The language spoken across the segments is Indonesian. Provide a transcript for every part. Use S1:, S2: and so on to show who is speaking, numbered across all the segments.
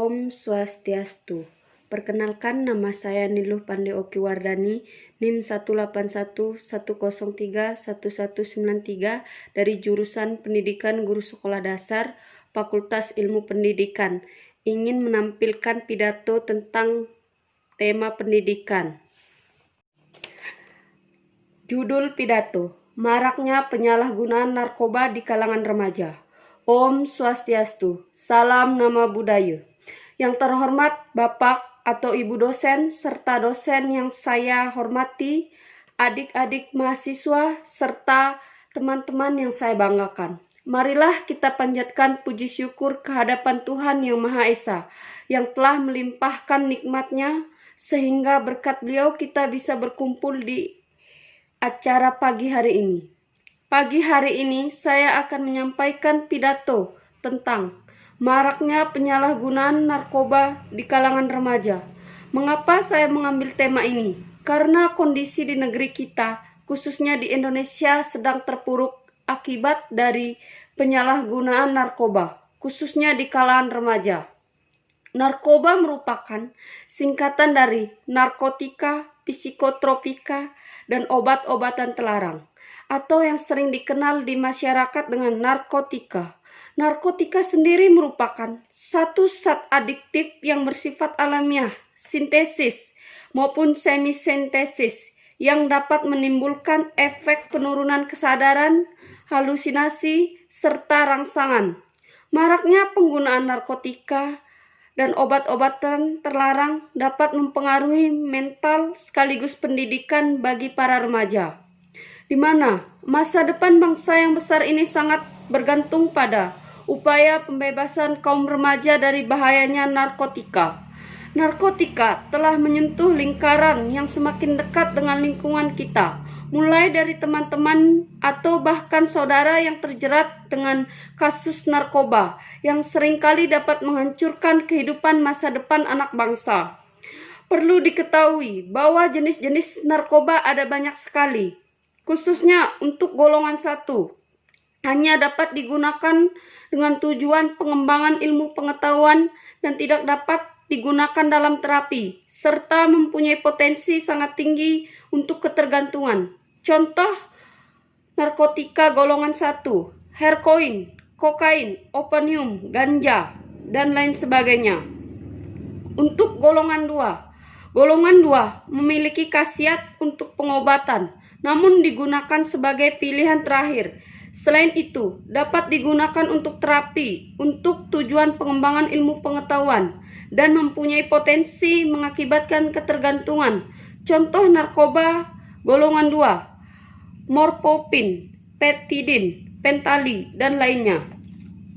S1: Om Swastiastu. Perkenalkan, nama saya Niluh Pandey Okiwardani, NIM 18111031193 dari jurusan Pendidikan Guru Sekolah Dasar, Fakultas Ilmu Pendidikan. Ingin menampilkan pidato tentang tema pendidikan. Judul pidato: Maraknya penyalahgunaan narkoba di kalangan remaja. Om Swastiastu, salam nama budaya. Yang terhormat Bapak atau Ibu dosen serta dosen yang saya hormati, adik-adik mahasiswa serta teman-teman yang saya banggakan. Marilah kita panjatkan puji syukur kehadapan Tuhan Yang Maha Esa yang telah melimpahkan nikmat-Nya sehingga berkat Beliau kita bisa berkumpul di acara pagi hari ini. Pagi hari ini saya akan menyampaikan pidato tentang maraknya penyalahgunaan narkoba di kalangan remaja. Mengapa saya mengambil tema ini? Karena kondisi di negeri kita, khususnya di Indonesia, sedang terpuruk akibat dari penyalahgunaan narkoba, khususnya di kalangan remaja. Narkoba merupakan singkatan dari narkotika, psikotropika, dan obat-obatan terlarang, atau yang sering dikenal di masyarakat dengan narkotika. Narkotika sendiri merupakan satu zat adiktif yang bersifat alamiah, sintesis maupun semi-sintesis, yang dapat menimbulkan efek penurunan kesadaran, halusinasi, serta rangsangan. Maraknya penggunaan narkotika dan obat-obatan terlarang dapat mempengaruhi mental sekaligus pendidikan bagi para remaja, di mana masa depan bangsa yang besar ini sangat bergantung pada upaya pembebasan kaum remaja dari bahayanya narkotika. Narkotika telah menyentuh lingkaran yang semakin dekat dengan lingkungan kita, mulai dari teman-teman atau bahkan saudara yang terjerat dengan kasus narkoba yang seringkali dapat menghancurkan kehidupan masa depan anak bangsa. Perlu diketahui bahwa jenis-jenis narkoba ada banyak sekali, khususnya untuk golongan 1. Hanya dapat digunakan dengan tujuan pengembangan ilmu pengetahuan dan tidak dapat digunakan dalam terapi, serta mempunyai potensi sangat tinggi untuk ketergantungan. Contoh narkotika golongan 1, heroin, kokain, opium, ganja, dan lain sebagainya. Untuk golongan 2 memiliki khasiat untuk pengobatan, namun digunakan sebagai pilihan terakhir. Selain itu, dapat digunakan untuk terapi, untuk tujuan pengembangan ilmu pengetahuan, dan mempunyai potensi mengakibatkan ketergantungan. Contoh narkoba golongan 2, morfin, petidin, pentali, dan lainnya.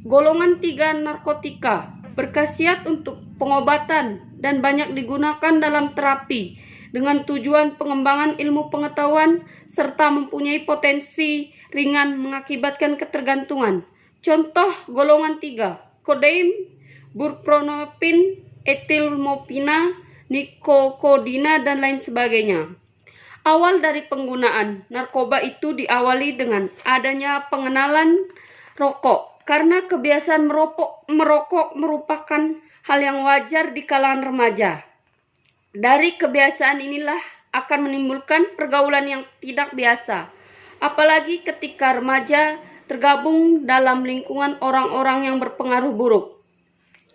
S1: Golongan 3 narkotika berkhasiat untuk pengobatan dan banyak digunakan dalam terapi dengan tujuan pengembangan ilmu pengetahuan serta mempunyai potensi ringan mengakibatkan ketergantungan. Contoh golongan 3, kodein, buprenorfin, etilmopina, nikokodina, dan lain sebagainya. Awal dari penggunaan narkoba itu diawali dengan adanya pengenalan rokok, karena kebiasaan merokok merupakan hal yang wajar di kalangan remaja. Dari kebiasaan inilah akan menimbulkan pergaulan yang tidak biasa, apalagi ketika remaja tergabung dalam lingkungan orang-orang yang berpengaruh buruk.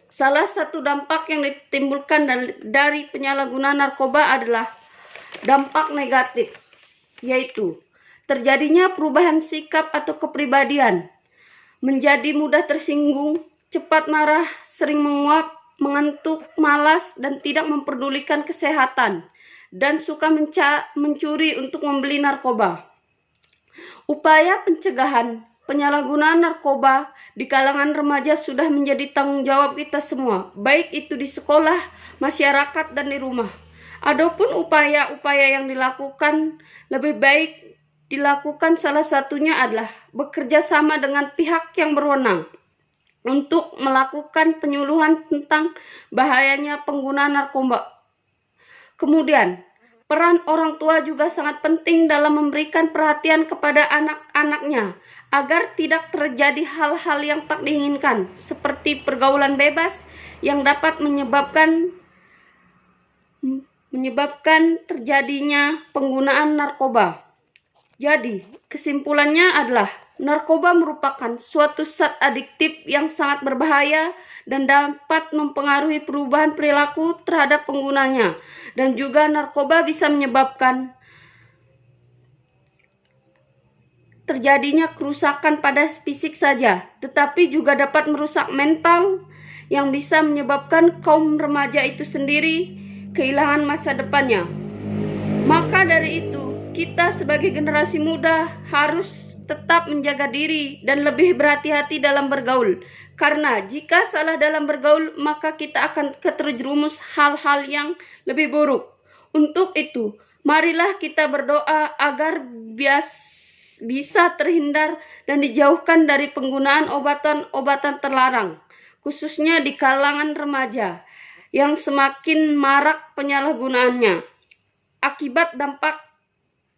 S1: Salah satu dampak yang ditimbulkan dari penyalahgunaan narkoba adalah dampak negatif, yaitu terjadinya perubahan sikap atau kepribadian, menjadi mudah tersinggung, cepat marah, sering menguap, mengantuk, malas, dan tidak memperdulikan kesehatan, dan suka mencuri untuk membeli narkoba. Upaya pencegahan penyalahgunaan narkoba di kalangan remaja sudah menjadi tanggung jawab kita semua, baik itu di sekolah, masyarakat, dan di rumah. Adapun upaya-upaya yang dilakukan lebih baik dilakukan, salah satunya adalah bekerja sama dengan pihak yang berwenang untuk melakukan penyuluhan tentang bahayanya penggunaan narkoba. Kemudian, peran orang tua juga sangat penting dalam memberikan perhatian kepada anak-anaknya agar tidak terjadi hal-hal yang tak diinginkan seperti pergaulan bebas, yang dapat menyebabkan terjadinya penggunaan narkoba. Jadi, kesimpulannya adalah narkoba merupakan suatu zat adiktif yang sangat berbahaya dan dapat mempengaruhi perubahan perilaku terhadap penggunanya. Dan juga narkoba bisa menyebabkan terjadinya kerusakan pada fisik saja, tetapi juga dapat merusak mental yang bisa menyebabkan kaum remaja itu sendiri kehilangan masa depannya. Maka dari itu, kita sebagai generasi muda harus tetap menjaga diri dan lebih berhati-hati dalam bergaul. Karena jika salah dalam bergaul, maka kita akan terjerumus hal-hal yang lebih buruk. Untuk itu, marilah kita berdoa agar bisa terhindar dan dijauhkan dari penggunaan obat-obatan terlarang, khususnya di kalangan remaja yang semakin marak penyalahgunaannya. Akibat dampak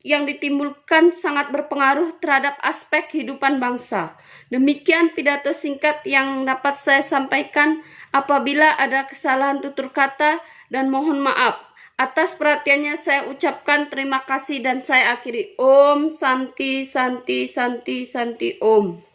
S1: yang ditimbulkan sangat berpengaruh terhadap aspek kehidupan bangsa. Demikian pidato singkat yang dapat saya sampaikan. Apabila ada kesalahan tutur kata dan mohon maaf. Atas perhatiannya saya ucapkan terima kasih dan saya akhiri. Om Santi Santi Santi Santi Om.